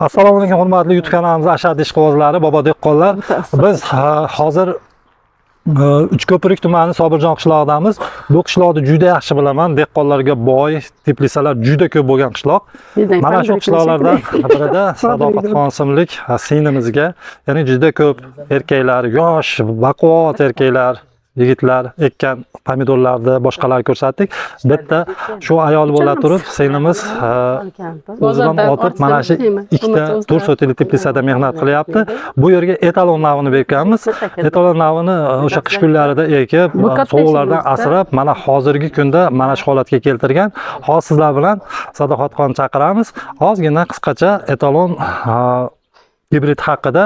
Assalomu alaykum hurmatli YouTube kanalimiz Ashad ishqibozlari, bobo dehqonlar. Biz hozir Uchko'prik tumani Sobirjon qishlog'idamiz. Bu qishloqni juda yaxshi bilaman. Dehqonlarga boy, teplisalar juda ko'p bo'lgan qishloq. Mana shu qishloqlardan birida Sadoqatxon ismli singlimiizga, ya'ni juda ko'p erkaklar, yosh, baquvvat erkaklar, yigitlar ekkan pomidorlarni boshqalarga ko'rsatdik. Bitta shu ayol bo'la turib, singlimiz o'zidan otib mana shu ikkita tur sotili teplisada mehnat qilyapti. Bu yerga etalon navini berganmiz. Etalon navini o'sha qish kunlarida ekib, sovuqlardan asrab, mana hozirgi kunda mana shu holatga keltirgan. Hozir sizlar bilan Sadoqatxon chaqiramiz. Ozgina qisqacha etalon gibrid haqida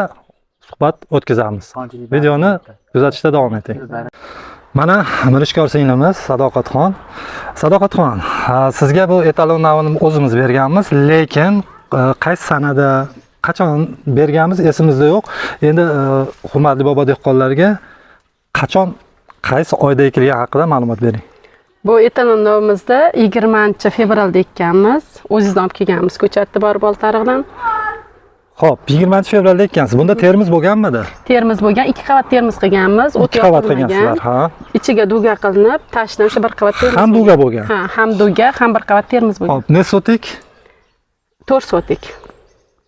suhbat o'tkazamiz. Videoni kuzatishda davom eting. Mana mirishkor singlimiz Sadoqatxon. Sadoqatxon, sizga bu etalon navini o'zimiz berganmiz, lekin qaysi sanada, qachon berganmiz esimizda yo'q. Endi hurmatli bobo dehqonlarga qachon, qaysi oyda ekilgani haqida ma'lumot bering. Bu etalon navimizda 20-fevralda ekkanmiz. O'zingizdan olib kelganmiz ko'chatni borib Oltariqdan. Xo'p, 20-fevralda ekkansiz. Bunda termiz bo'lganmidi? Termiz bo'lgan, 2 qavat termiz qilganmiz. 2 qavat qilgansizlar, ha. Ichiga duga qilinib, tashdan o'sha 1 qavat termiz. Ham duga bo'lgan. Ha, ham duga, ham 1 qavat termiz bo'lgan. Xo'p, ne sotik? 4 sotik.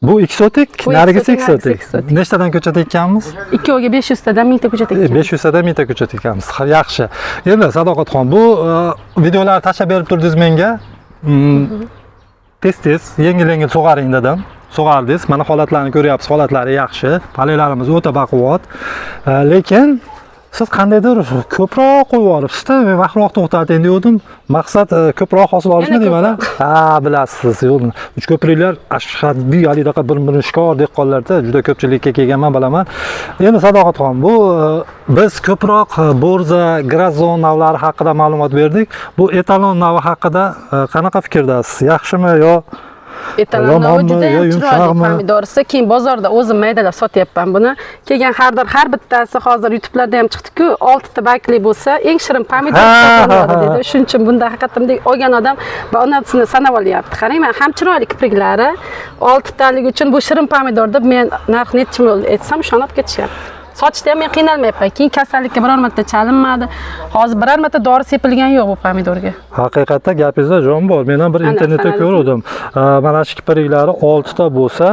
Bu 2 sotik, narigisi 2 sotik. sotik. Nechtadan ko'chat ekkanmiz? Ikkoviga 500 tadan 1000 ta ko'chat ekkanmiz. 500 tadan 1000 ta ko'chat ekkanmiz. Yaxshi. Endi Sadoqatxon, bu videolarni tashlab berib turdingiz menga. Tez-tez, yengil-yengil sug'aring dedim. Sug'ardingiz. Mana holatlarni ko'ryapsiz, holatlari yaxshi. Palelarimiz o'ta baquvvat. Lekin siz qandaydir ko'proq qo'yib yuboribsiz-da. Men vaqtroq to'xtating degandim. Maqsad ko'proq hosil olishmi deyman. Ha, bilasiz, yo'qmi? Uchko'priklar ashaddiy alidaqa bir-birishkor dehqonlarda juda ko'pchilikka kelganman bilaman. Endi Sadoqatxon, bu biz ko'proq Borza, Grazon navlari haqida ma'lumot berdik. Bu etalon navi haqida qanaqa fikrdasiz? Yaxshimi yo etalon navi juda ham chiroyli pomidorisi. Keyin bozorda o'zim maydalab sotyapman buni. Kelgan har bittasi hozir YouTube'larda ham chiqdi-ku, 6 ta bakli bo'lsa, eng shirin pomidor sotiladi dedi. Shuning uchun bunda haqiqatdan olgan odam va onasini sanab olyapti. Qarang, mana ham chiroyli kipriklari 6 talik uchun bu shirin pomidor deb men narxini aytishim aytsam, ishonib ketishyapti. Sochishda ham men qiynalmayapman. Keyin kasallikka biror marta chalinmadi. Hozir biror marta dori sepilgani yo'q bu pomidorga. Haqiqatda gapingizda jon bor. Men ham bir internetda ko'rdim. Mana shu kipriklari 6 ta bo'lsa,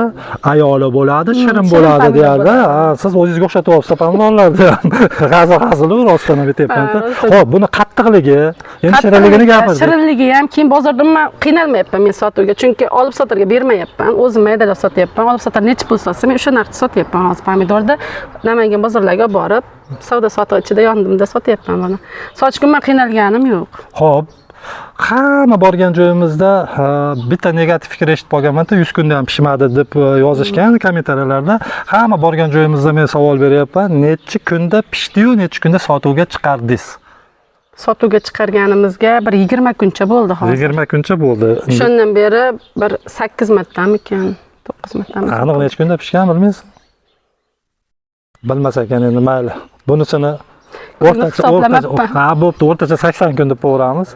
ayoli bo'ladi, shirin bo'ladi deyardi. Siz o'zingizga o'xshatib olibsiz pomidorlarni. G'azil rostdan aytyapman. Xo'p, buni qattiqligi, endi shirinligini gapirdik. Shirinligi ham keyin bozorda men qiynalmayapman men sotuvga, chunki olib sotarga bermayapman. O'zim maydalab sotyapman. Olib sotar necha pul sotsa, men o'sha narxda sotyapman hozir pomidorda. Bozorlarga borib, savdo sotiq ichida yondimda sotyapman buni. Sochgunman qiynalganim yo'q. Xo'p. Hamma borgan joyimizda bitta negativ fikr eshitib qolganman-da, 100 kunda ham pishmadi deb yozishgan kommentariyalarda. Hamma borgan joyimizda men savol beryapman, necha kunda pishdi-yu, necha kunda sotuvga chiqardingiz? Sotuvga chiqarganimizga bir 20 kuncha bo'ldi hozir. 20 kuncha bo'ldi. Shundan beri bir 8 martamikan, 9 martami. Aniq necha kunda pishgan bilmaysiz? Bilmasa ekan endi mayli. Bunisini o'rtacha 80 kun deb qo'yamiz.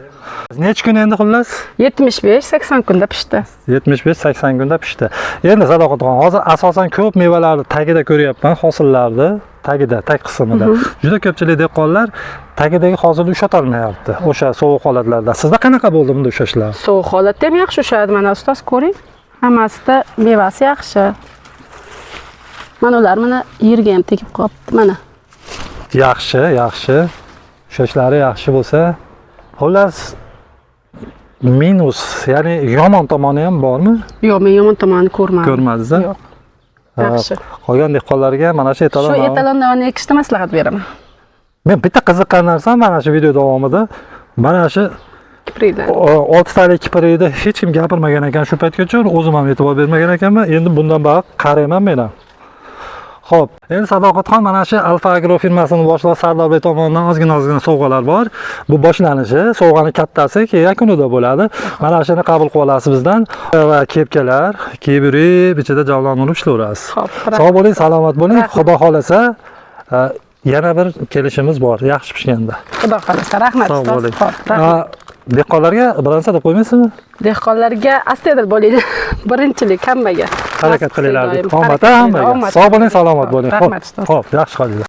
Necha kun endi xullas? 75-80 kunda pishdi. 75-80 kunda pishdi. Endi Sadoqatxon, hozir asosan ko'p mevalarni tagida ko'ryapman, hosillarni tagida, tag qismida. Juda ko'pchilik dehqonlar tagidagi hosilni ushlata olmayapti. O'sha sovuq holatlarda. Sizda qanaqa bo'ldi bunda ushlashlar? Sovuq holatda ham yaxshi ushadi. Mana ustoz ko'ring. Hammasida mevasi yaxshi. Mana ular mana yerga ham tegib qolibdi mana. Yaxshi. Ushlashlari yaxshi bo'lsa, xullas minus, ya'ni yomon tomoni ham bormi? Yo'q, men yomon tomonini ko'rmadim. Ko'rmadingiz-a? Yo'q. Yaxshi. Qolgan dehqonlarga mana shu etalon navini ekishda maslahat beraman. Men bitta qiziqqan narsam mana shu video davomida mana shu kipriklar. 6 talik kiprikda hech kim gapirmagan ekan shu paytgacha, o'zim ham e'tibor bermagan ekanman. Endi bundan baq qarayman men ham. Xo'p, endi Sadoqatxon mana shu Alfa Agro firmasining boshlig'i Sardorbek tomonidan ozgina sovg'alar bor. Bu boshlanishi, sovg'aning kattasi keyin yakunida bo'ladi. Mana shuni qabul qilib olasiz bizdan va kepkalar, kibri ichida javlanib ishlayverasiz. Sog' bo'ling, salomat bo'ling. Xudo xolasa yana bir kelishimiz bor, yaxshi pishganda. Xudo xolasa, rahmat. Sog' bo'ling. Dehqonlarga bir narsa deb qo'ymaysizmi? Dehqonlarga astoydil bo'linglar. Birinchilik hammaga. Harakat qilinglar. Doim Omad harakat hammaga. omad. Sog' bo'ling, salomat bo'ling. Rahmat, ustoz. Xo'p, yaxshi qolinglar.